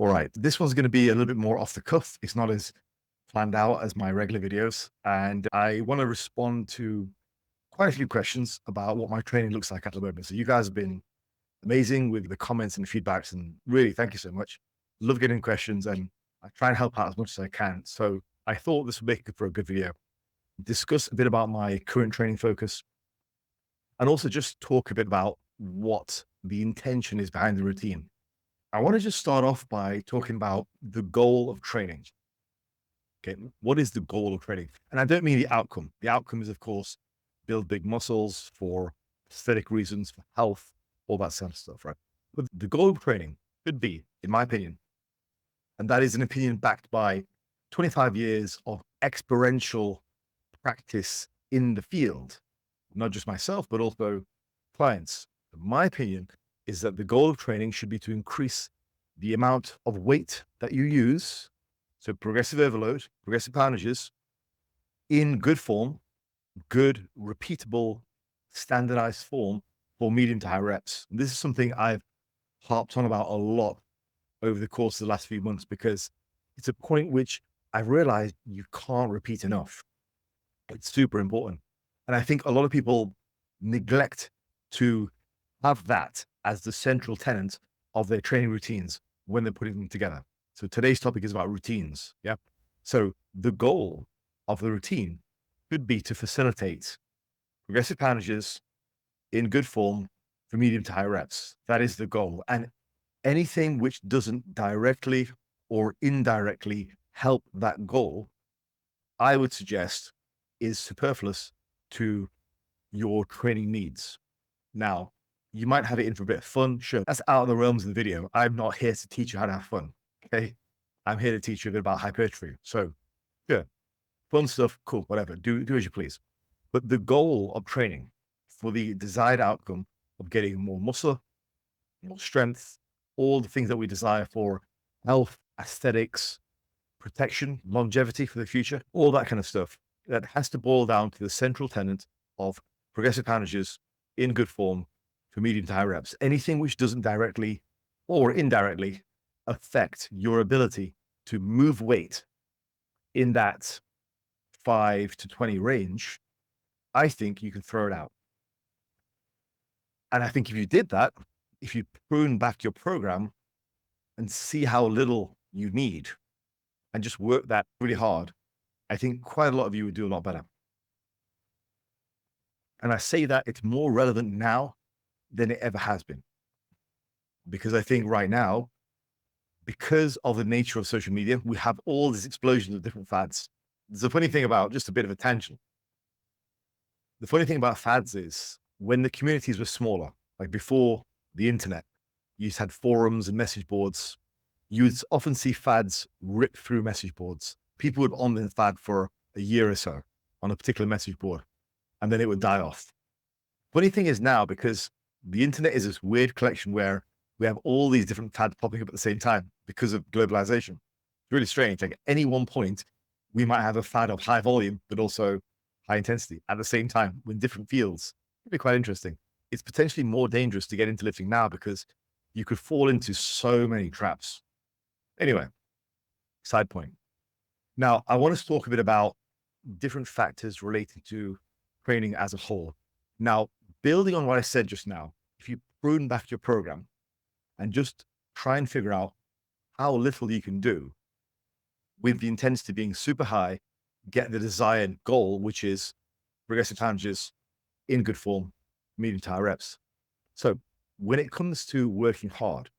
All right, this one's going to be a little bit more off the cuff. It's not as planned out as my regular videos. And I want to respond to quite a few questions about what my training looks like at the moment. So you guys have been amazing with the comments and feedbacks, and really thank you so much. Love getting questions, and I try and help out as much as I can. So I thought this would make it for a good video. Discuss a bit about my current training focus, and also just talk a bit about what the intention is behind the routine. I want to just start off by talking about the goal of training. Okay, what is the goal of training? And I don't mean the outcome. The outcome is, of course, build big muscles for aesthetic reasons, for health, all that sort of stuff, right? But the goal of training should be, in my opinion, and that is an opinion backed by 25 years of experiential practice in the field, not just myself, but also clients. My opinion is that the goal of training should be to increase the amount of weight that you use. So progressive overload, progressive poundages in good form, good, repeatable, standardized form for medium to high reps. And this is something I've harped on about a lot over the course of the last few months, because it's a point which I've realized you can't repeat enough. It's super important. And I think a lot of people neglect to have that as the central tenet of their training routines when they're putting them together. So today's topic is about routines. Yeah. So the goal of the routine could be to facilitate progressive poundages in good form for medium to high reps. That is the goal. And anything which doesn't directly or indirectly help that goal, I would suggest is superfluous to your training needs. Now, you might have it in for a bit of fun. Sure, that's out of the realms of the video. I'm not here to teach you how to have fun. Okay. I'm here to teach you a bit about hypertrophy. So, yeah, fun stuff, cool, whatever. Do as you please. But the goal of training for the desired outcome of getting more muscle, more strength, all the things that we desire for health, aesthetics, protection, longevity for the future, all that kind of stuff, that has to boil down to the central tenet of progressive poundages in good form for medium to high reps. Anything which doesn't directly or indirectly affect your ability to move weight in that 5 to 20 range, I think you can throw it out. And I think if you did that, if you prune back your program and see how little you need and just work that really hard, I think quite a lot of you would do a lot better. And I say that it's more relevant now than it ever has been. Because I think right now, because of the nature of social media, we have all this explosion of different fads. There's a funny thing about, just a bit of a tangent. The funny thing about fads is when the communities were smaller, like before the internet, you just had forums and message boards. You would often see fads rip through message boards. People would on the fad for a year or so on a particular message board, and then it would die off. Funny thing is now, because the internet is this weird collection where we have all these different fads popping up at the same time because of globalization. It's really strange. Like at any one point, we might have a fad of high volume, but also high intensity at the same time in different fields. It'd be quite interesting. It's potentially more dangerous to get into lifting now because you could fall into so many traps. Anyway, side point. Now, I want to talk a bit about different factors related to training as a whole. Now, building on what I said just now, if you prune back your program and just try and figure out how little you can do with the intensity being super high, get the desired goal, which is progressive poundages in good form, medium to high reps. So when it comes to working hard,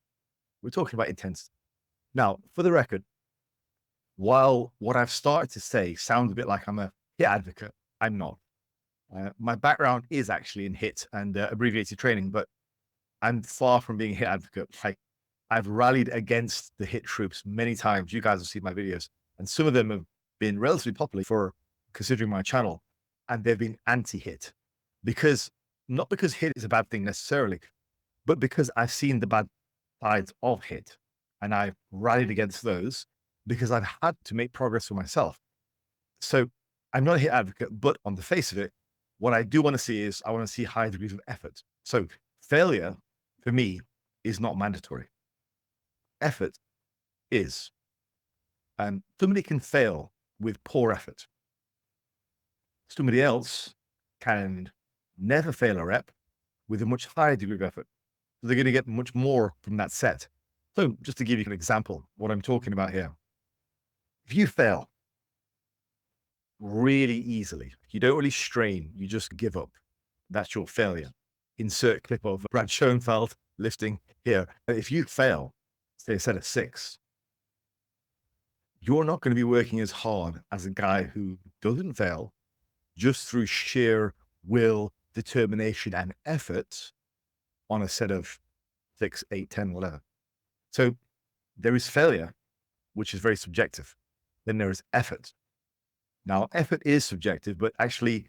we're talking about intensity. Now, for the record, while what I've started to say sounds a bit like I'm a HIIT advocate, I'm not. My background is actually in HIIT and abbreviated training, but I'm far from being a HIIT advocate. I've rallied against the HIIT troops many times. You guys have seen my videos, and some of them have been relatively popular for considering my channel, and they've been anti-HIIT because not because HIIT is a bad thing necessarily, but because I've seen the bad sides of HIIT, and I've rallied against those because I've had to make progress for myself. So I'm not a HIIT advocate, but on the face of it, what I do want to see is I want to see high degrees of effort. So failure for me is not mandatory. Effort is, somebody can fail with poor effort. Somebody else can never fail a rep with a much higher degree of effort. So they're going to get much more from that set. So just to give you an example, what I'm talking about here, if you fail really easily, you don't really strain, you just give up. That's your failure. Insert clip of Brad Schoenfeld lifting here. If you fail, say a set of 6, you're not going to be working as hard as a guy who doesn't fail just through sheer will, determination, and effort on a set of 6, 8, 10, whatever. So there is failure, which is very subjective. Then there is effort. Now, effort is subjective, but actually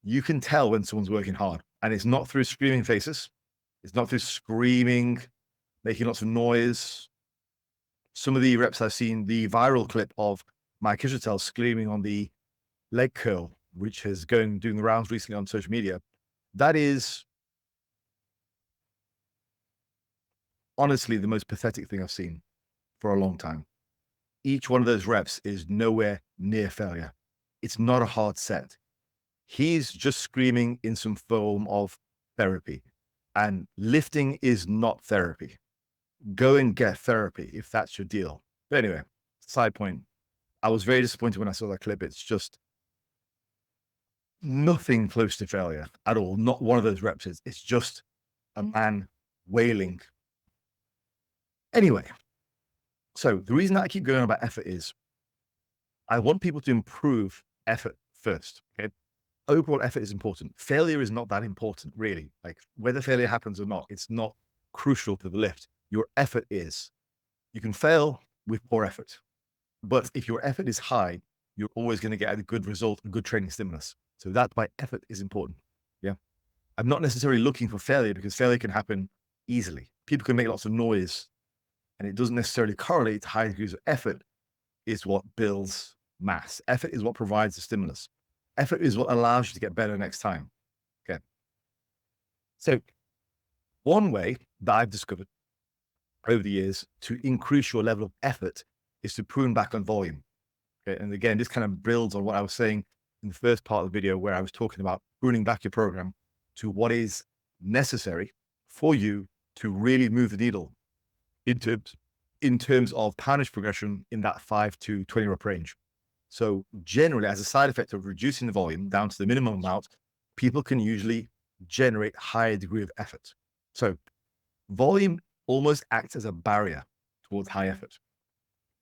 you can tell when someone's working hard, and it's not through screaming faces. It's not through screaming, making lots of noise. Some of the reps I've seen, the viral clip of Mike Israetel screaming on the leg curl, which has doing the rounds recently on social media. That is honestly the most pathetic thing I've seen for a long time. Each one of those reps is nowhere near failure. It's not a hard set. He's just screaming in some form of therapy, and lifting is not therapy. Go and get therapy if that's your deal. But anyway, side point. I was very disappointed when I saw that clip. It's just nothing close to failure at all. Not one of those reps is. It's just a man wailing. Anyway, so the reason that I keep going on about effort is I want people to improve effort first. Okay. Overall effort is important. Failure is not that important, really. Like whether failure happens or not, it's not crucial to the lift. Your effort is. You can fail with poor effort, but if your effort is high, you're always going to get a good result, a good training stimulus. So that's why effort is important. Yeah. I'm not necessarily looking for failure because failure can happen easily. People can make lots of noise and it doesn't necessarily correlate to high degrees of effort is what builds mass. Effort is what provides the stimulus. Effort is what allows you to get better next time. Okay. So one way that I've discovered over the years to increase your level of effort is to prune back on volume. Okay. And again, this kind of builds on what I was saying in the first part of the video where I was talking about pruning back your program to what is necessary for you to really move the needle in terms of poundage progression in that 5 to 20 rep range. So generally, as a side effect of reducing the volume down to the minimum amount, people can usually generate higher degree of effort. So volume almost acts as a barrier towards high effort.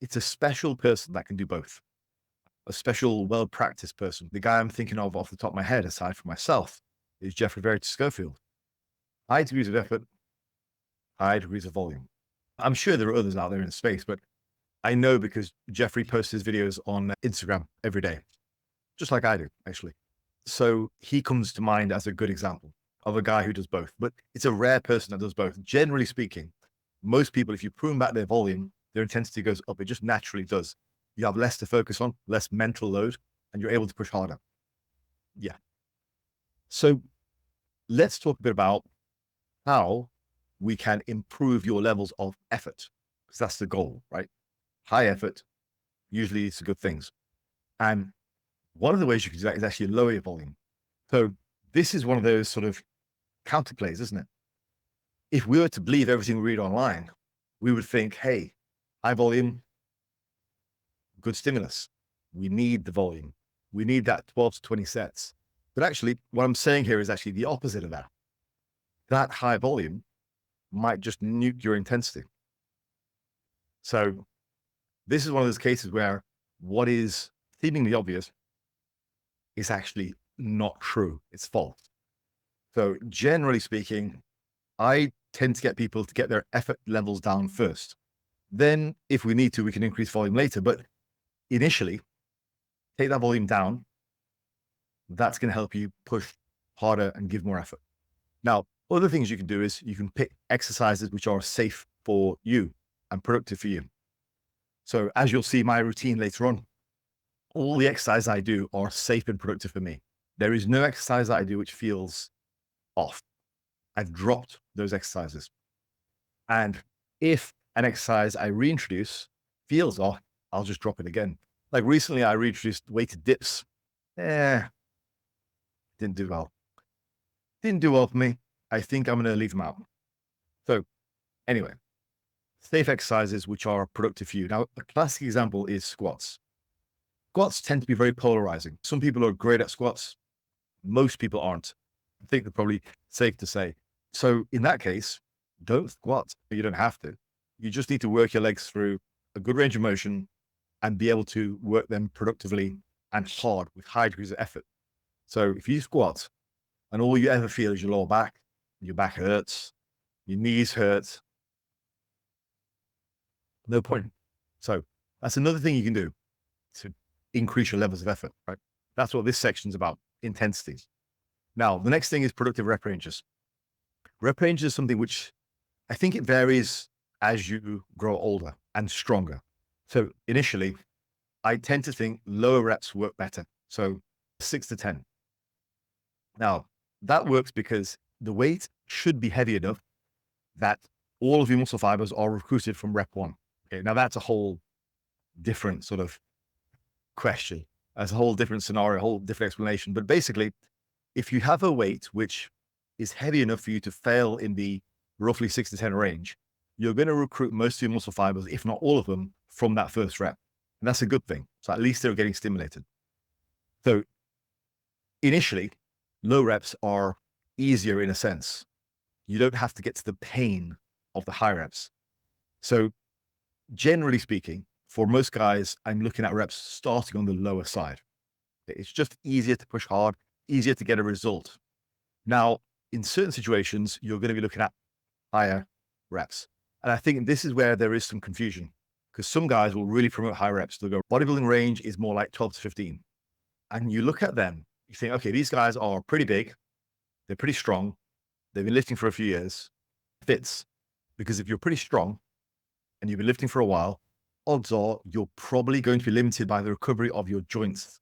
It's a special person that can do both. A special, well-practiced person. The guy I'm thinking of off the top of my head, aside from myself, is Jeffrey Verity Schofield. High degrees of effort, high degrees of volume. I'm sure there are others out there in space, but I know because Jeffrey posts his videos on Instagram every day, just like I do, actually. So he comes to mind as a good example of a guy who does both, but it's a rare person that does both. Generally speaking, most people, if you prune back their volume, their intensity goes up. It just naturally does. You have less to focus on, less mental load, and you're able to push harder. Yeah. So let's talk a bit about how we can improve your levels of effort, because that's the goal, right? High effort usually leads to good things. And one of the ways you can do that is actually lower your volume. So this is one of those sort of counterplays, isn't it? If we were to believe everything we read online, we would think, hey, high volume, good stimulus. We need the volume. We need that 12 to 20 sets. But actually, what I'm saying here is actually the opposite of that. That high volume might just nuke your intensity. So this is one of those cases where what is seemingly obvious is actually not true. It's false. So generally speaking, I tend to get people to get their effort levels down first. Then if we need to, we can increase volume later. But initially, take that volume down. That's going to help you push harder and give more effort. Now, other things you can do is you can pick exercises which are safe for you and productive for you. So as you'll see my routine later on, all the exercises I do are safe and productive for me. There is no exercise that I do which feels off. I've dropped those exercises. And if an exercise I reintroduce feels off, I'll just drop it again. Like recently I reintroduced weighted dips. Didn't do well. Didn't do well for me. I think I'm going to leave them out. So anyway, safe exercises which are productive for you. Now, a classic example is squats. Squats tend to be very polarizing. Some people are great at squats. Most people aren't. I think they're probably safe to say. So in that case, don't squat. You don't have to. You just need to work your legs through a good range of motion and be able to work them productively and hard with high degrees of effort. So if you squat and all you ever feel is your lower back, your back hurts, your knees hurt, no point. So that's another thing you can do to increase your levels of effort, right? That's what this section's about, intensities. Now, the next thing is productive rep ranges. Rep range is something which I think it varies as you grow older and stronger. So initially, I tend to think lower reps work better. So 6 to 10. Now, that works because the weight should be heavy enough that all of your muscle fibers are recruited from rep 1. Okay, now that's a whole different sort of question. That's a whole different scenario, a whole different explanation. But basically, if you have a weight which is heavy enough for you to fail in the roughly 6 to 10 range, you're going to recruit most of your muscle fibers, if not all of them, from that first rep. And that's a good thing. So at least they're getting stimulated. So initially, low reps are easier in a sense. You don't have to get to the pain of the high reps. So generally speaking, for most guys, I'm looking at reps starting on the lower side. It's just easier to push hard, easier to get a result. Now, in certain situations, you're going to be looking at higher reps. And I think this is where there is some confusion because some guys will really promote high reps. They'll go, bodybuilding range is more like 12 to 15. And you look at them, you think, okay, these guys are pretty big. They're pretty strong. They've been lifting for a few years. Fits. Because if you're pretty strong and you've been lifting for a while, odds are you're probably going to be limited by the recovery of your joints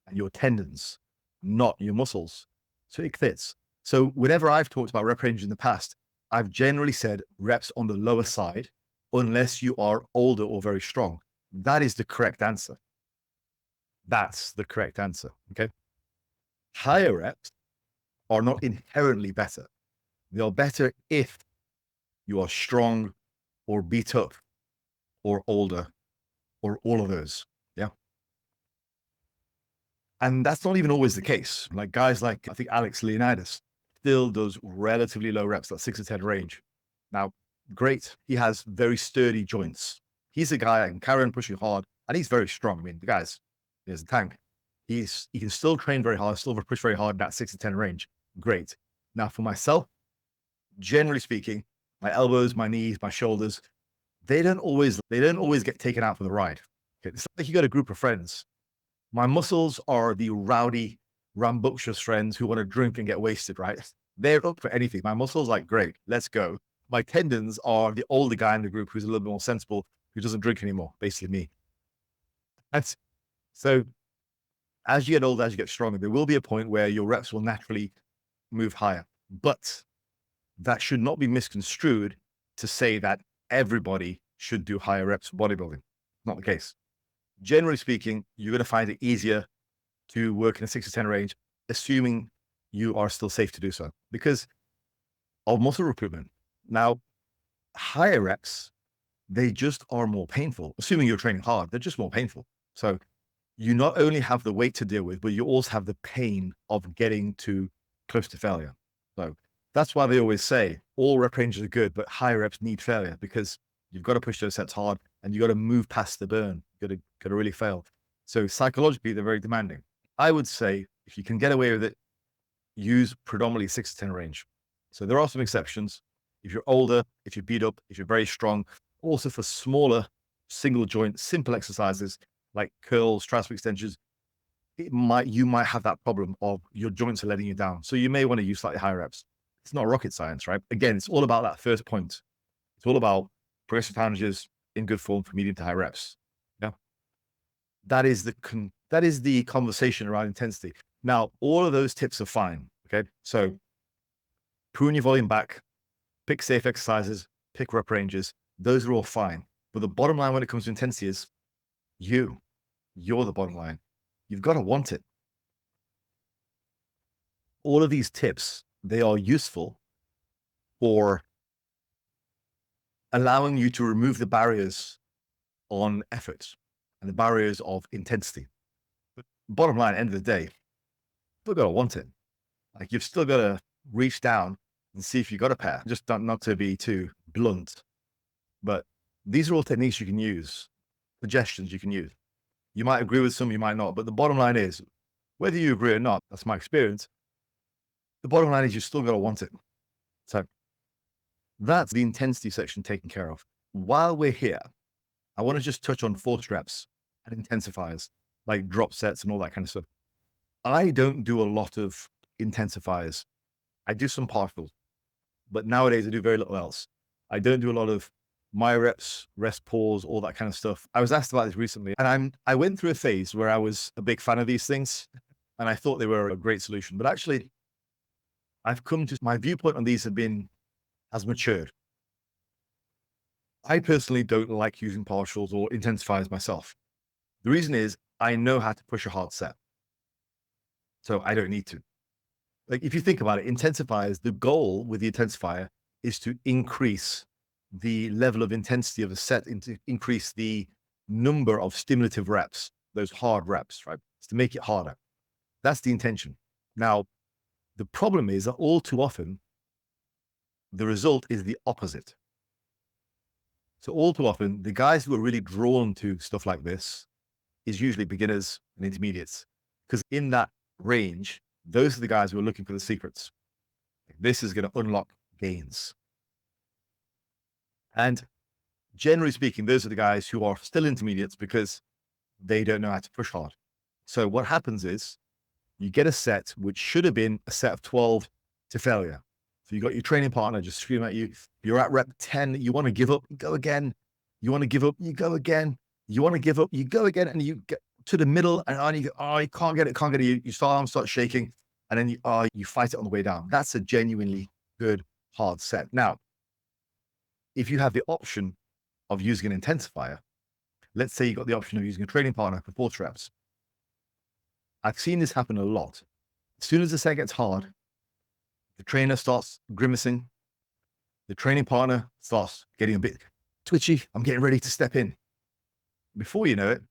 and your tendons, not your muscles. So it fits. So whenever I've talked about rep range in the past, I've generally said reps on the lower side, unless you are older or very strong. That is the correct answer. That's the correct answer. Okay. Higher reps are not inherently better. They are better if you are strong or beat up or older or all of those. Yeah. And that's not even always the case. Like guys like, I think Alex Leonidas still does relatively low reps, that 6 to 10 range. Now, great. He has very sturdy joints. He's a guy that can carry on pushing hard and he's very strong. I mean, the guy's a tank. He can still train very hard, still push very hard in that 6 to 10 range. Great. Now for myself, generally speaking, my elbows, my knees, my shoulders, they don't always get taken out for the ride. Okay? It's like you got a group of friends. My muscles are the rowdy, rambunctious friends who want to drink and get wasted, right? They're up for anything. My muscles like, great, let's go. My tendons are the older guy in the group who's a little bit more sensible, who doesn't drink anymore, basically me. So as you get older, as you get stronger, there will be a point where your reps will naturally move higher. But that should not be misconstrued to say that everybody should do higher reps for bodybuilding. Not the case. Generally speaking, you're going to find it easier to work in a 6 to 10 range, assuming you are still safe to do so because of muscle recruitment. Now, higher reps, they just are more painful. Assuming you're training hard, they're just more painful. So you not only have the weight to deal with, but you also have the pain of getting to close to failure. So that's why they always say all rep ranges are good, but higher reps need failure because you've got to push those sets hard and you've got to move past the burn. You've got to really fail. So psychologically, they're very demanding. I would say if you can get away with it, use predominantly 6 to 10 range. So there are some exceptions. If you're older, if you're beat up, if you're very strong, also for smaller single joint, simple exercises like curls, tricep extensions, you might have that problem of your joints are letting you down. So you may want to use slightly higher reps. It's not rocket science, right? Again, it's all about that first point. It's all about progressive poundages in good form for medium to high reps. Yeah. That is the conversation around intensity. Now, all of those tips are fine. Okay. So prune your volume back, pick safe exercises, pick rep ranges. Those are all fine. But the bottom line when it comes to intensity is you're the bottom line. You've got to want it. All of these tips, they are useful for allowing you to remove the barriers on effort and the barriers of intensity. But bottom line, end of the day, you've got to want it. Like you've still got to reach down and see if you got a pair. Just not to be too blunt, but these are all techniques you can use, suggestions you can use. You might agree with some, you might not, but the bottom line is, whether you agree or not, that's my experience. The bottom line is you still got to want it. So that's the intensity section taken care of. While we're here, I want to just touch on force reps and intensifiers, like drop sets and all that kind of stuff. I don't do a lot of intensifiers. I do some partials, but nowadays I do very little else. I don't do a lot of my reps, rest pause, all that kind of stuff. I was asked about this recently, and I went through a phase where I was a big fan of these things, and I thought they were a great solution. But actually, I've come to my viewpoint on these has matured. I personally don't like using partials or intensifiers myself. The reason is I know how to push a hard set, so I don't need to. Like if you think about it, intensifiers, the goal with the intensifier is to increase the level of intensity of a set, to increase the number of stimulative reps, those hard reps, right? It's to make it harder. That's the intention. Now, the problem is that all too often, the result is the opposite. So all too often, the guys who are really drawn to stuff like this is usually beginners and intermediates, because in that range, those are the guys who are looking for the secrets. This is going to unlock gains. And generally speaking, those are the guys who are still intermediates because they don't know how to push hard. So what happens is you get a set which should have been a set of 12 to failure. So you got your training partner just screaming at you. You're at rep 10. You want to give up, you go again. You want to give up, you go again. You want to give up, you go again. And you get to the middle and you go, oh, you can't get it. You start shaking. And then you fight it on the way down. That's a genuinely good hard set. Now, if you have the option of using an intensifier, let's say you got the option of using a training partner for force reps. I've seen this happen a lot. As soon as the set gets hard, the trainer starts grimacing. The training partner starts getting a bit twitchy. I'm getting ready to step in. Before you know it,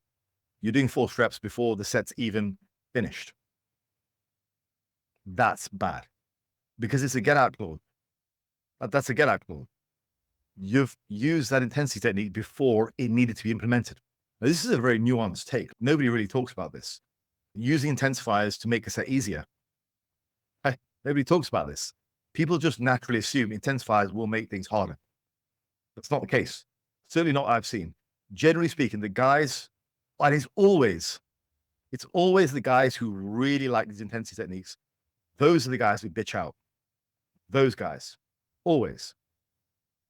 you're doing force reps before the set's even finished. That's bad because it's a get out clause. That's a get out clause. You've used that intensity technique before it needed to be implemented. Now, this is a very nuanced take. Nobody really talks about this. Using intensifiers to make a set easier. Nobody talks about this. People just naturally assume intensifiers will make things harder. That's not the case. Certainly not what I've seen. Generally speaking, the guys, and it's always the guys who really like these intensity techniques. Those are the guys who bitch out. Those guys, always.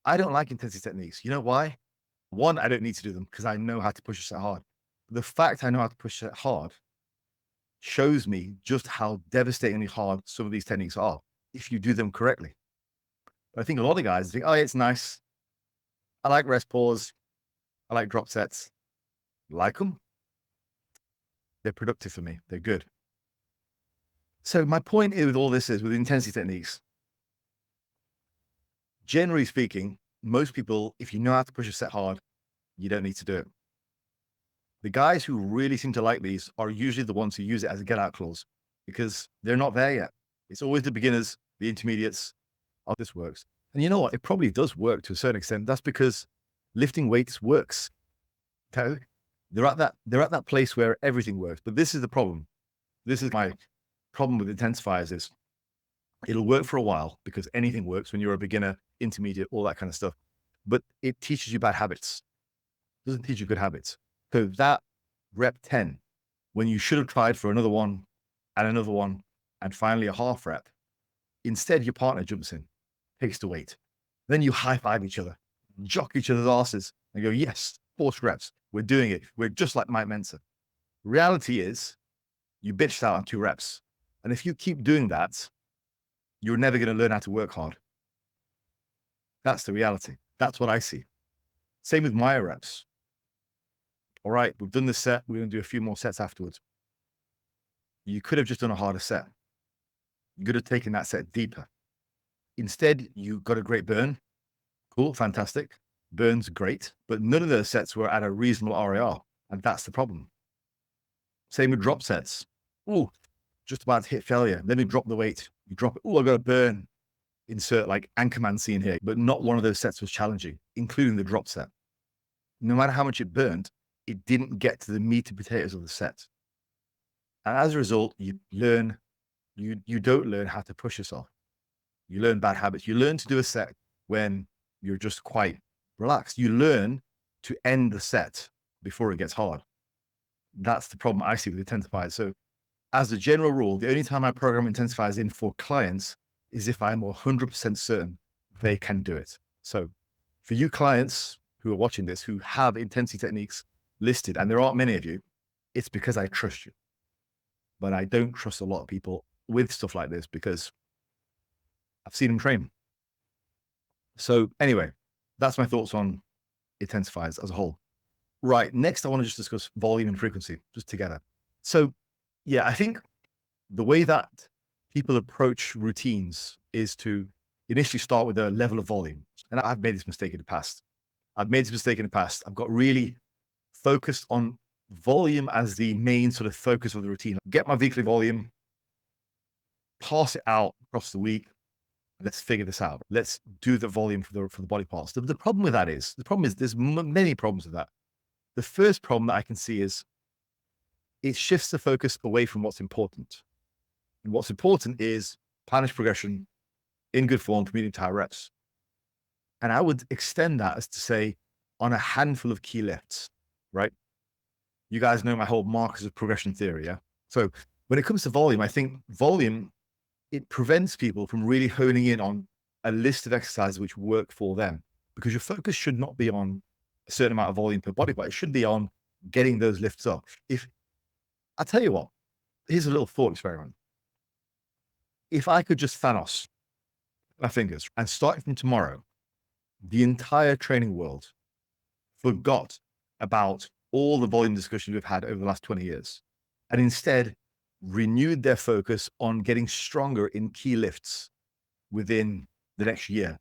I don't like intensity techniques. You know why? One, I don't need to do them because I know how to push a set hard. The fact I know how to push a set hard shows me just how devastatingly hard some of these techniques are if you do them correctly. But I think a lot of guys think, oh, it's nice. I like rest pause. I like drop sets. Like them. They're productive for me. They're good. So my point with all this is with intensity techniques, generally speaking, most people, if you know how to push a set hard, you don't need to do it. The guys who really seem to like these are usually the ones who use it as a get out clause because they're not there yet. It's always the beginners, the intermediates. Oh, this works. And you know what? It probably does work to a certain extent. That's because lifting weights works. Okay? They're at that place where everything works. But this is the problem. This is my problem with intensifiers is it'll work for a while because anything works when you're a beginner, intermediate, all that kind of stuff. But it teaches you bad habits. It doesn't teach you good habits. So that rep 10, when you should have tried for another one and another one, and finally a half rep, instead your partner jumps in, takes the weight. Then you high five each other, jock each other's asses and go, yes, force reps. We're doing it. We're just like Mike Mensa. Reality is you bitched out on 2 reps. And if you keep doing that, you're never going to learn how to work hard. That's the reality. That's what I see. Same with myo reps. All right, we've done this set. We're going to do a few more sets afterwards. You could have just done a harder set. You could have taken that set deeper. Instead, you got a great burn. Cool, fantastic. Burn's great, but none of those sets were at a reasonable RAR, and that's the problem. Same with drop sets. Oh, just about to hit failure. Let me drop the weight. You drop it. Oh, I got a burn. Insert like Anchorman scene here, but not one of those sets was challenging, including the drop set. No matter how much it burned, it didn't get to the meat and potatoes of the set. And as a result, you don't learn how to push yourself. You learn bad habits. You learn to do a set when you're just quite relaxed. You learn to end the set before it gets hard. That's the problem I see with intensifiers. So as a general rule, the only time I program intensifiers in for clients is if I'm 100% certain they can do it. So for you clients who are watching this, who have intensity techniques listed, and there aren't many of you, it's because I trust you. But I don't trust a lot of people with stuff like this because I've seen them train. So anyway, that's my thoughts on intensifiers as a whole. Right. Next, I want to just discuss volume and frequency just together. So yeah, I think the way that people approach routines is to initially start with a level of volume. And I've made this mistake in the past. I've got really focused on volume as the main sort of focus of the routine. Get my weekly volume, pass it out across the week. Let's figure this out. Let's do the volume for the body parts. The problem with that is, there's many problems with that. The first problem that I can see is it shifts the focus away from what's important. And what's important is punish progression in good form for medium to high reps. And I would extend that as to say on a handful of key lifts, right? You guys know my whole markers of progression theory, yeah? So when it comes to volume, I think volume, it prevents people from really honing in on a list of exercises which work for them, because your focus should not be on a certain amount of volume per body part. It should be on getting those lifts up. I'll tell you what, here's a little thought experiment. If I could just fatloss my fingers and starting from tomorrow, the entire training world forgot about all the volume discussions we've had over the last 20 years and instead renewed their focus on getting stronger in key lifts within the next year,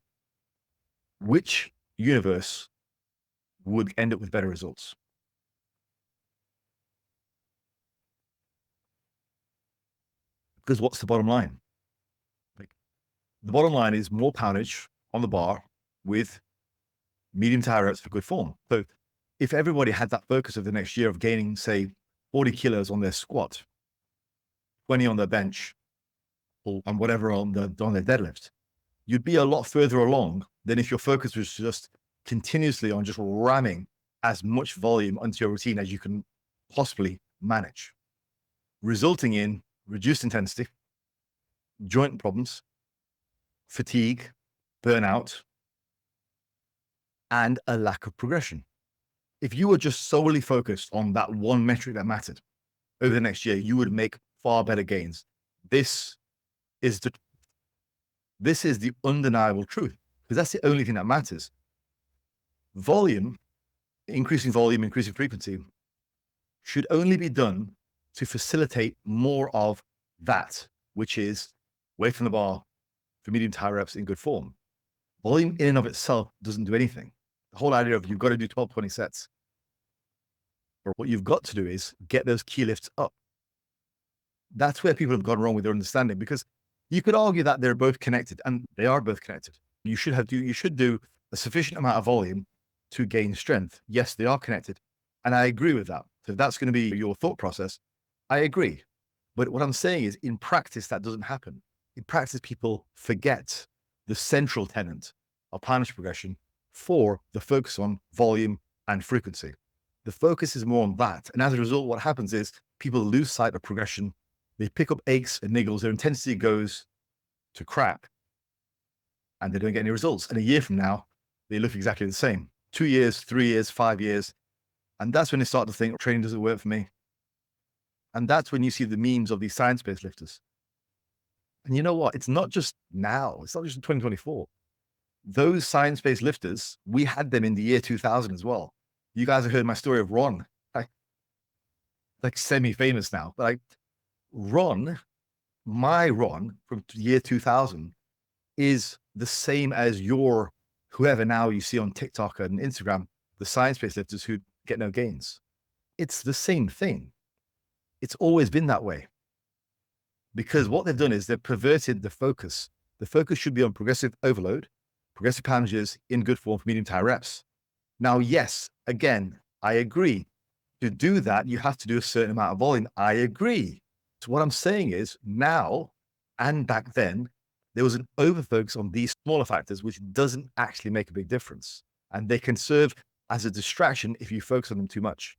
which universe would end up with better results? Because what's the bottom line? The bottom line is more poundage on the bar with medium to high reps for good form. So if everybody had that focus of the next year of gaining, say, 40 kilos on their squat, 20 on their bench, and whatever on their deadlift, you'd be a lot further along than if your focus was just continuously on just ramming as much volume onto your routine as you can possibly manage, resulting in reduced intensity, joint problems, fatigue, burnout, and a lack of progression. If you were just solely focused on that one metric that mattered over the next year, you would make far better gains. This is the undeniable truth, because that's the only thing that matters. Volume, increasing frequency, should only be done to facilitate more of that, which is weight from the bar for medium to high reps in good form. Volume in and of itself doesn't do anything. The whole idea of you've got to do 12, 20 sets. Or what you've got to do is get those key lifts up. That's where people have gone wrong with their understanding, because you could argue that they're both connected, and they are both connected. You should do a sufficient amount of volume to gain strength. Yes, they are connected. And I agree with that. So if that's going to be your thought process, I agree. But what I'm saying is, in practice, that doesn't happen. In practice, people forget the central tenet of planetary progression for the focus on volume and frequency. The focus is more on that. And as a result, what happens is people lose sight of progression. They pick up aches and niggles. Their intensity goes to crap and they don't get any results. And a year from now, they look exactly the same. 2 years, 3 years, 5 years. And that's when they start to think training doesn't work for me. And that's when you see the memes of these science-based lifters. And you know what? It's not just now. It's not just in 2024. those science-based lifters, we had them in the year 2000 as well. You guys have heard my story of Ron, like semi-famous now, but like Ron, my Ron from year 2000 is the same as your whoever now you see on TikTok and Instagram, the science-based lifters who get no gains. It's the same thing. It's always been that way. Because what they've done is they've perverted the focus. The focus should be on progressive overload, progressive challenges in good form for medium to high reps. Now, yes, again, I agree. To do that, you have to do a certain amount of volume. I agree. So what I'm saying is now and back then, there was an overfocus on these smaller factors, which doesn't actually make a big difference. And they can serve as a distraction if you focus on them too much.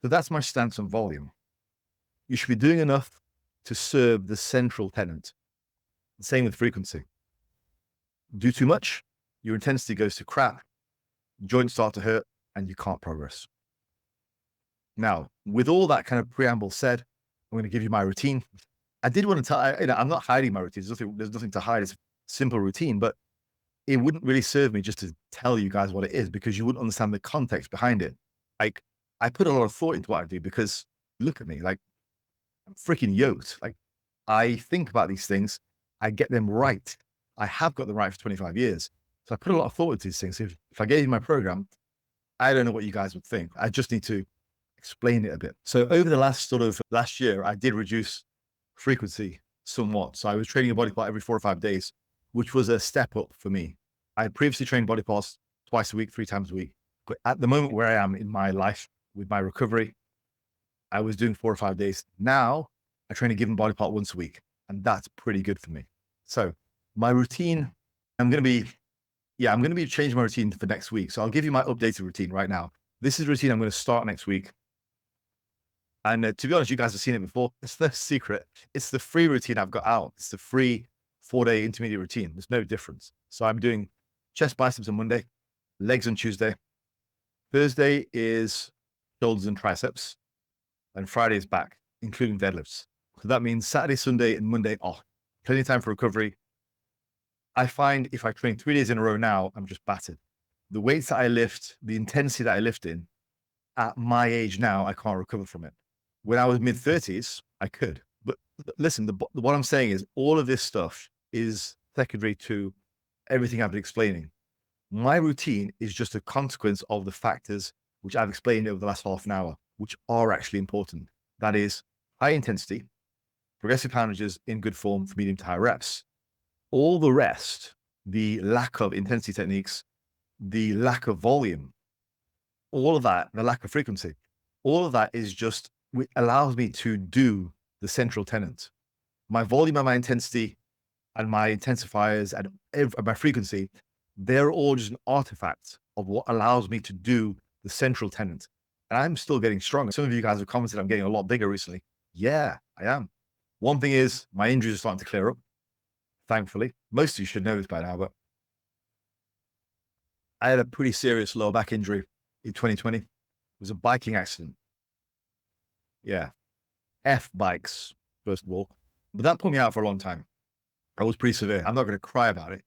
So that's my stance on volume. You should be doing enough to serve the central tenet. Same with frequency. Do too much, your intensity goes to crap, joints start to hurt, and you can't progress. Now, with all that kind of preamble said, I'm going to give you my routine. I did want to tell, I'm not hiding my routine. There's nothing to hide. It's a simple routine, but it wouldn't really serve me just to tell you guys what it is because you wouldn't understand the context behind it. Like, I put a lot of thought into what I do because look at me, like I'm freaking yoked. Like I think about these things, I get them right. I have got them right for 25 years. So I put a lot of thought into these things. If I gave you my program, I don't know what you guys would think. I just need to explain it a bit. So over the last year, I did reduce frequency somewhat. So I was training a body part every 4 or 5 days, which was a step up for me. I had previously trained body parts twice a week, 3 times a week. But at the moment where I am in my life with my recovery, I was doing 4 or 5 days. Now I train a given body part once a week, and that's pretty good for me. So my routine, I'm going to be changing my routine for next week. So I'll give you my updated routine right now. This is a routine I'm going to start next week. And to be honest, you guys have seen it before. It's no secret. It's the free routine I've got out. It's the free 4-day intermediate routine. There's no difference. So I'm doing chest biceps on Monday, legs on Tuesday. Thursday is shoulders and triceps. And Friday is back, including deadlifts. So that means Saturday, Sunday, and Monday off. Plenty of time for recovery. I find if I train 3 days in a row now, I'm just battered. The weights that I lift, the intensity that I lift in, at my age now, I can't recover from it. When I was mid-30s, I could. But listen, what I'm saying is all of this stuff is secondary to everything I've been explaining. My routine is just a consequence of the factors which I've explained over the last half an hour, which are actually important. That is high intensity, progressive poundages in good form for medium to high reps. All the rest, the lack of intensity techniques, the lack of volume, all of that, the lack of frequency, all of that is just, it allows me to do the central tenet. My volume and my intensity and my intensifiers and my frequency, they're all just an artifact of what allows me to do the central tenet. And I'm still getting stronger. Some of you guys have commented I'm getting a lot bigger recently. Yeah, I am. One thing is my injuries are starting to clear up, thankfully. Most of you should know this by now, but I had a pretty serious lower back injury in 2020. It was a biking accident. Yeah. F bikes, first of all. But that put me out for a long time. That was pretty severe. I'm not going to cry about it,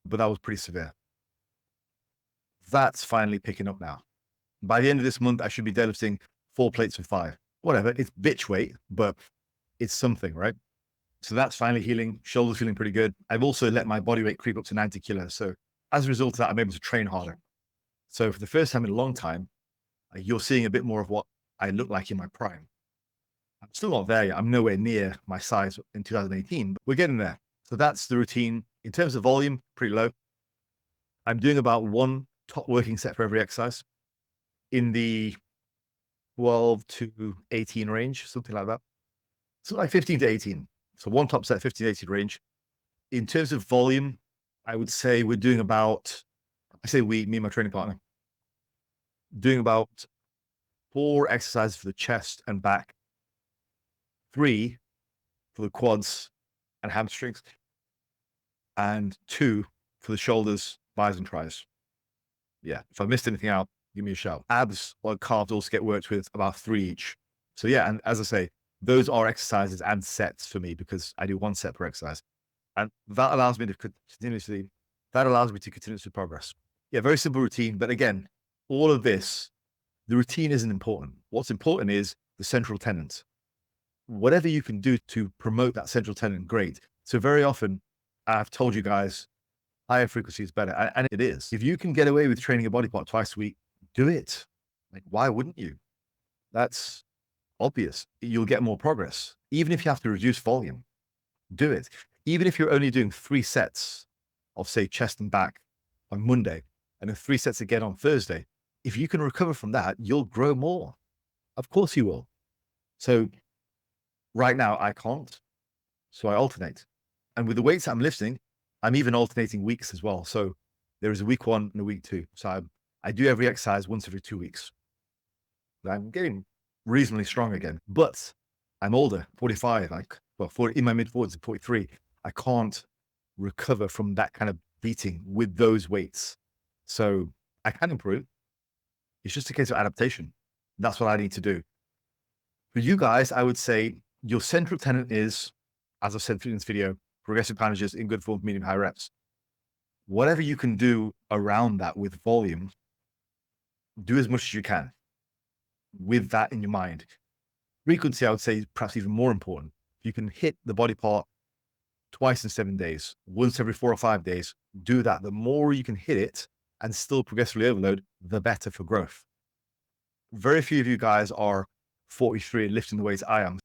but that was pretty severe. That's finally picking up now. By the end of this month, I should be deadlifting 4 plates of 5. Whatever. It's bitch weight, but it's something, right? So that's finally healing. Shoulders feeling pretty good. I've also let my body weight creep up to 90 kilos. So as a result of that, I'm able to train harder. So for the first time in a long time, you're seeing a bit more of what I look like in my prime. I'm still not there yet. I'm nowhere near my size in 2018, but we're getting there. So that's the routine. In terms of volume, pretty low. I'm doing about 1 top working set for every exercise in the 12 to 18 range, something like that. So like 15 to 18. So 1 top set, 15 to 18 range. In terms of volume, I would say we're doing about, me and my training partner, doing about 4 exercises for the chest and back, 3 for the quads and hamstrings, and 2 for the shoulders, bis, and tris. Yeah, if I missed anything out, give me a shout. Abs or calves also get worked with about 3 each. So yeah, and as I say, those are exercises and sets for me because I do 1 set per exercise. And that allows me to continuously That allows me to continuously progress. Yeah, very simple routine. But again, all of this, the routine isn't important. What's important is the central tenet. Whatever you can do to promote that central tenet, great. So very often, I've told you guys, higher frequency is better. And it is. If you can get away with training a body part twice a week, do it. Like, why wouldn't you? That's obvious. You'll get more progress. Even if you have to reduce volume, do it. Even if you're only doing 3 sets of, say, chest and back on Monday, and then 3 sets again on Thursday, if you can recover from that, you'll grow more. Of course you will. So right now I can't. So I alternate. And with the weights I'm lifting, I'm even alternating weeks as well. So there is a week 1 and a week 2. So I do every exercise once every 2 weeks. I'm getting reasonably strong again, but I'm older, 45, in my mid 40s, 43. I can't recover from that kind of beating with those weights. So I can improve. It's just a case of adaptation. That's what I need to do. For you guys, I would say your central tenet is, as I've said in this video, progressive poundages in good form, medium high reps. Whatever you can do around that with volume, do as much as you can with that in your mind. Frequency, I would say, is perhaps even more important. If you can hit the body part twice in 7 days, once every 4 or 5 days, do that. The more you can hit it and still progressively overload, the better for growth. Very few of you guys are 43 and lifting the weights I am.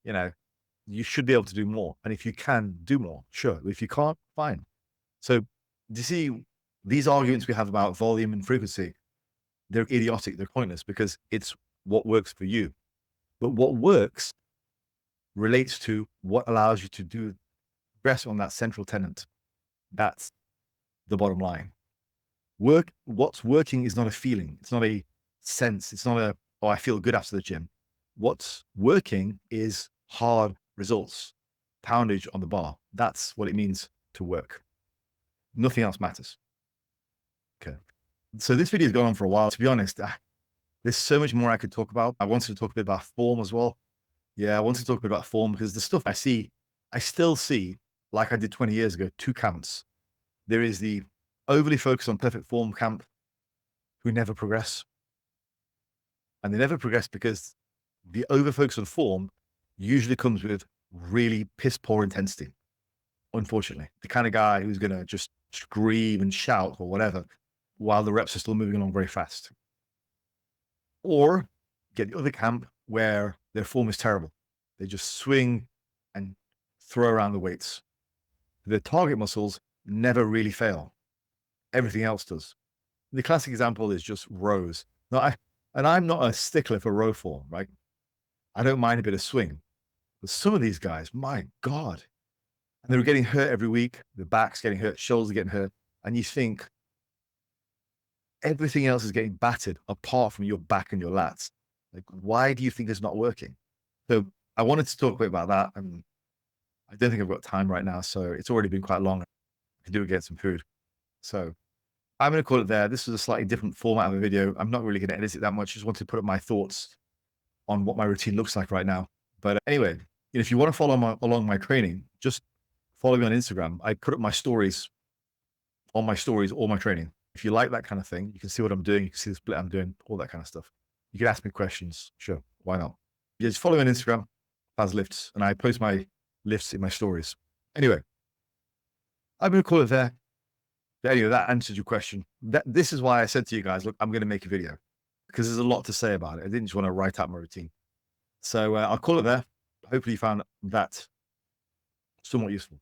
You should be able to do more. And if you can, do more. Sure. If you can't, fine. So do you see these arguments we have about volume and frequency? They're idiotic. They're pointless because it's what works for you. But what works relates to what allows you to do progress on that central tenet. That's the bottom line. What's working is not a feeling. It's not a sense. It's not I feel good after the gym. What's working is hard results, poundage on the bar. That's what it means to work. Nothing else matters. Okay. So this video has gone on for a while. To be honest, there's so much more I could talk about. I wanted to talk a bit about form as well. Yeah, I wanted to talk a bit about form because the stuff I still see, like I did 20 years ago, 2 camps. There is the overly focused on perfect form camp who never progress. And they never progress because the over focus on form usually comes with really piss poor intensity. Unfortunately, the kind of guy who's going to just scream and shout or whatever while the reps are still moving along very fast. Or get the other camp where their form is terrible. They just swing and throw around the weights. The target muscles never really fail. Everything else does. The classic example is just rows. Now, I'm not a stickler for row form, right? I don't mind a bit of swing. But some of these guys, my God, and they're getting hurt every week. The back's getting hurt, shoulders are getting hurt. And you think everything else is getting battered apart from your back and your lats. Like, why do you think it's not working? So I wanted to talk a bit about that. And I don't think I've got time right now. So it's already been quite long. I can do it, get some food. So I'm going to call it there. This was a slightly different format of a video. I'm not really going to edit it that much. Just wanted to put up my thoughts on what my routine looks like right now. But anyway, if you want to follow along my training, just follow me on Instagram. I put up my stories on my stories, all my training. If you like that kind of thing, you can see what I'm doing. You can see the split I'm doing, all that kind of stuff. You can ask me questions. Sure. Why not? Just follow me on Instagram, Fazlifts, and I post my lifts in my stories. Anyway, I'm going to call it there. But anyway, that answers your question. This is why I said to you guys, look, I'm going to make a video because there's a lot to say about it. I didn't just want to write out my routine. So I'll call it there. Hopefully you found that somewhat useful.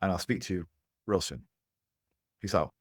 And I'll speak to you real soon. Peace out.